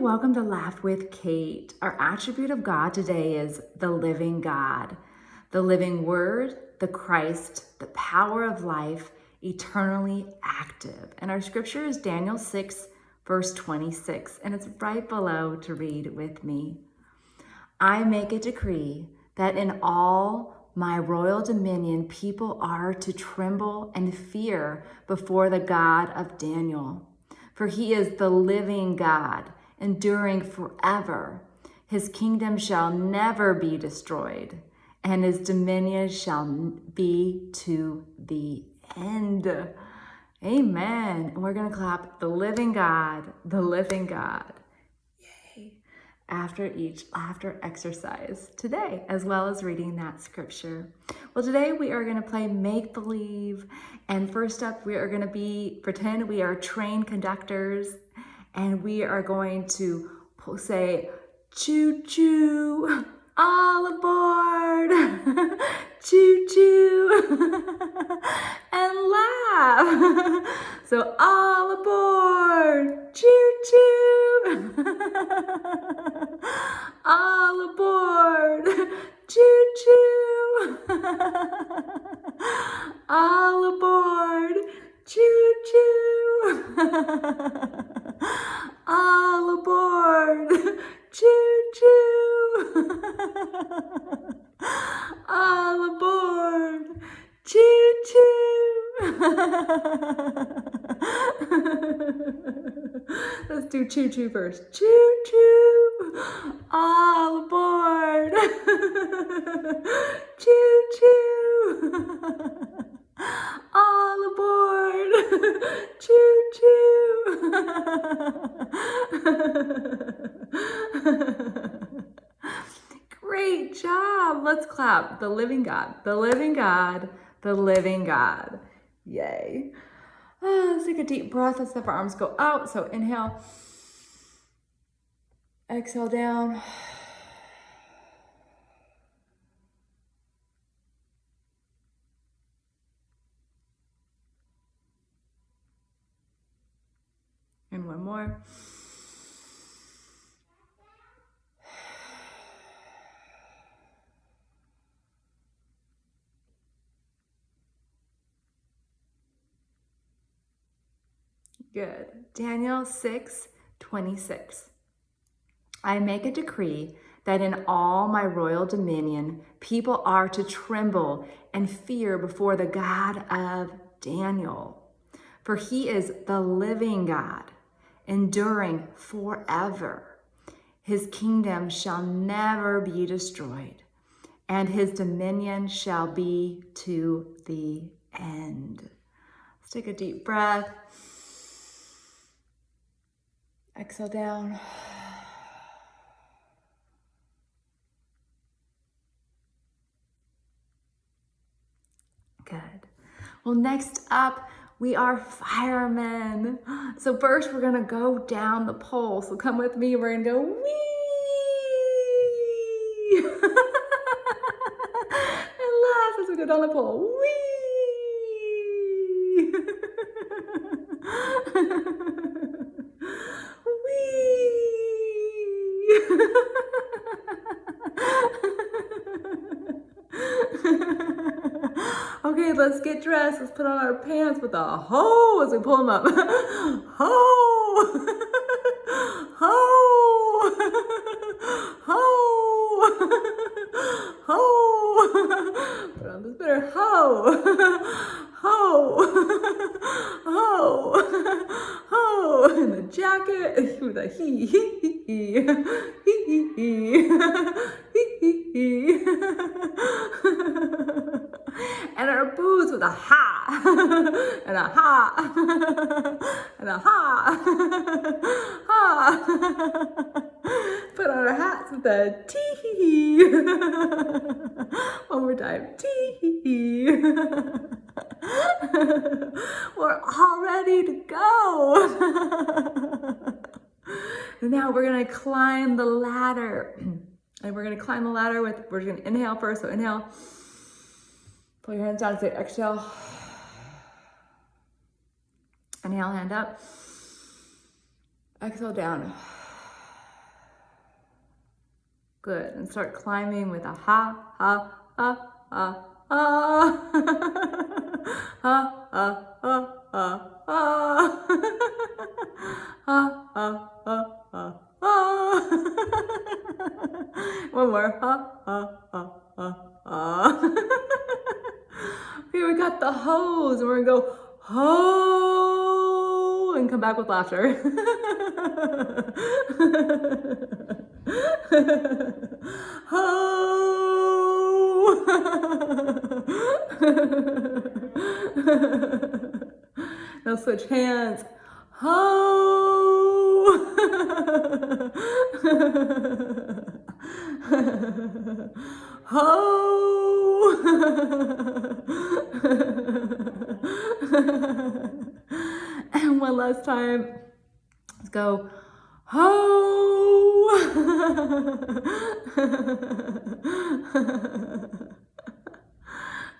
welcome to Laugh with Kate. Our attribute of God today is the living God, the living Word, the Christ, the power of life, eternally active. And our scripture is Daniel 6, verse 26, and it's right below to read with me. I make a decree that in all my royal dominion people are to tremble and fear before the God of Daniel. For he is the living God, enduring forever. His kingdom shall never be destroyed, and his dominion shall be to the end. Amen. And we're going to clap the living God, the living God. Yay. After each laughter exercise today, as well as reading that scripture. Well, today we are going to play make-believe. And first up, we are going to pretend we are train conductors. And we are going to say, choo-choo, all aboard, choo-choo, and laugh. So all aboard, choo-choo, all aboard, choo-choo, all aboard, choo-choo, all aboard, choo-choo, all aboard, choo-choo. Let's do choo-choo first. Choo-choo, all aboard, choo-choo, all aboard, choo-choo. Great job. Let's clap. The living God, the living God, the living God. Yay. Let's take a deep breath. Let's have our arms go out. So inhale, exhale down. And one more. Good. Daniel 6:26. I make a decree that in all my royal dominion, people are to tremble and fear before the God of Daniel. For he is the living God, enduring forever. His kingdom shall never be destroyed, and his dominion shall be to the end. Let's take a deep breath. Exhale down. Good. Well, next up, we are firemen. So first, we're gonna go down the pole. So come with me, we're gonna go wee! And laugh as we go down the pole, wee! Okay, let's get dressed. Let's put on our pants with a hoe as we pull them up. Hoe! Hoe! Hoe! Hoe! Put on this better. Hoe! Hoe! Hoe! Hoe! And the jacket with a he. And our boots with a ha, and a ha, and a ha, ha. Put on our hats with a tee. One more time, tee. We're all ready to go. And now we're gonna climb the ladder. And we're gonna climb the ladder we're gonna inhale first, so inhale. Pull your hands down and say exhale. Inhale, hand up. Exhale down. Good. And start climbing with a ha, ha, ha, ha, ha. Ha, ha, ha, ha, ha. Ha, ha, ha, ha, ha. One more. Ha, ha, ha, ha, ha. Okay, we got the hose, and we're gonna go ho, and come back with laughter. Ho. Now switch hands. Ho. Ho. And one last time. Let's go. Ho.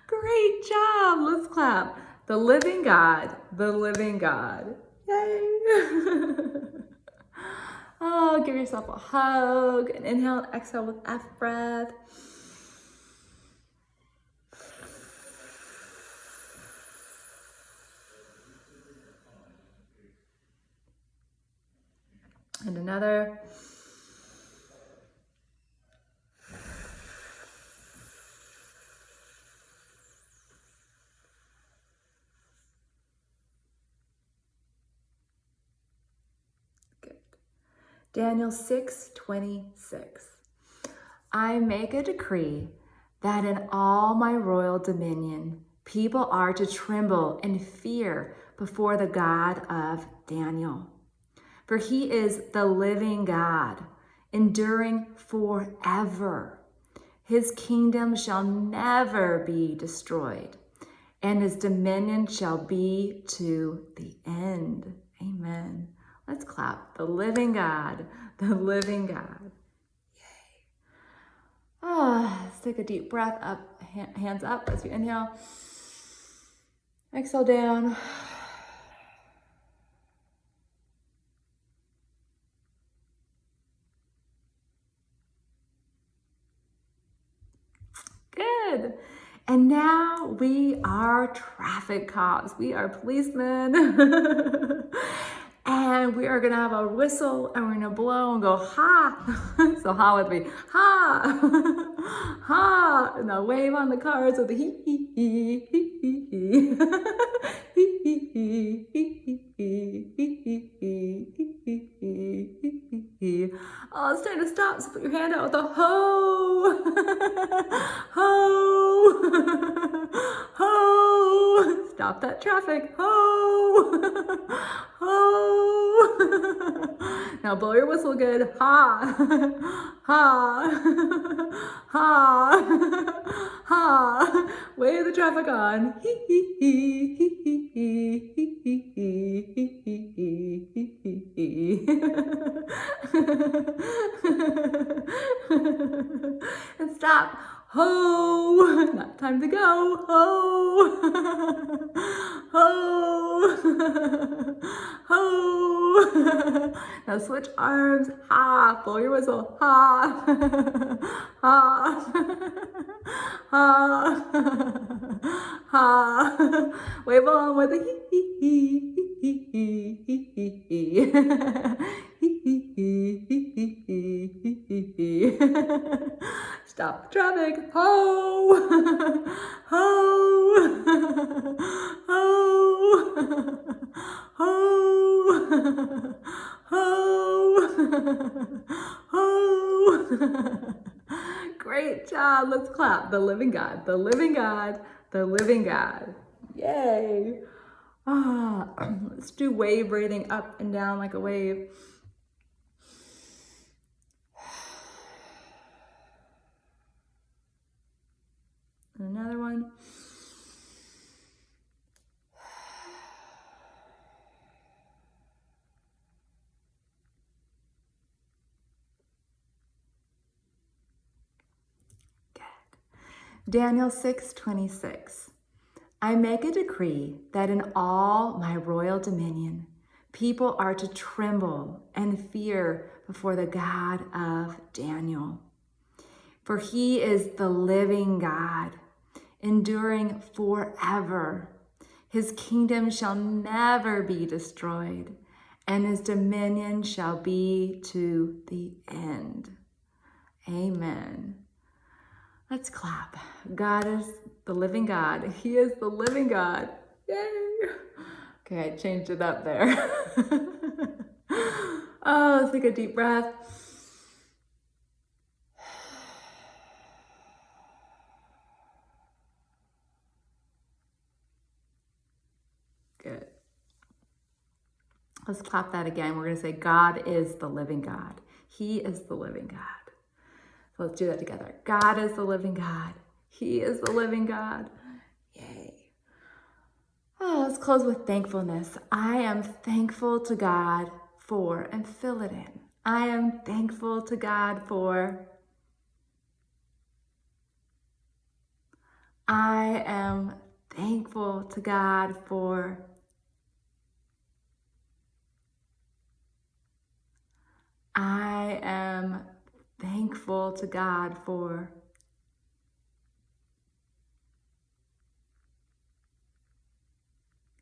Great job. Let's clap. The living God, the living God. Yay. Oh, give yourself a hug and inhale and exhale with F breath. And another. Good. Daniel 6:26. I make a decree that in all my royal dominion, people are to tremble and fear before the God of Daniel. For he is the living God, enduring forever. His kingdom shall never be destroyed, and his dominion shall be to the end. Amen. Let's clap. The living God, the living God. Yay. Let's take a deep breath up, hands up as you inhale. Exhale down. Good. And now we are traffic cops. We are policemen. And we are going to have a whistle and we're going to blow and go, ha. So ha with me. Ha. Ha. And now wave on the cars with the hee hee hee hee hee hee. Hee hee hee hee hee hee. Oh, it's time to stop. So put your hand out with a ho. Ho. Ho. Stop that traffic. Ho. Ho. Now blow your whistle good. Ha. Ha. Ha. Ha. Wave the traffic on. Hee hee hee hee hee hee hee hee hee. And stop. Ho! Not time to go. Ho! Ho! Ho! Now switch arms. Ha! Blow your whistle. Ha! Ha! Ha! Ha! Wave on with a hee hee hee hee hee hee hee hee. Stop the traffic. Ho! Ho! Ho! Ho! Ho! Ho! Great job. Let's clap. The living God, the living God, the living God. Yay. Let's do wave breathing up and down like a wave. And another one. Good. Daniel 6:26. I make a decree that in all my royal dominion, people are to tremble and fear before the God of Daniel. For he is the living God, enduring forever. His kingdom shall never be destroyed, and his dominion shall be to the end. Amen. Let's clap. God is the living God. He is the living God. Yay! Okay, I changed it up there. Oh, let's take a deep breath. Good. Let's clap that again. We're going to say, God is the living God. He is the living God. So let's do that together. God is the living God. He is the living God. Yay. Oh, let's close with thankfulness. I am thankful to God for, and fill it in. I am thankful to God for. I am thankful to God for. I am thankful to God for.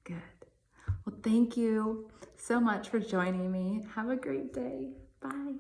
Good. Well, thank you so much for joining me. Have a great day. Bye.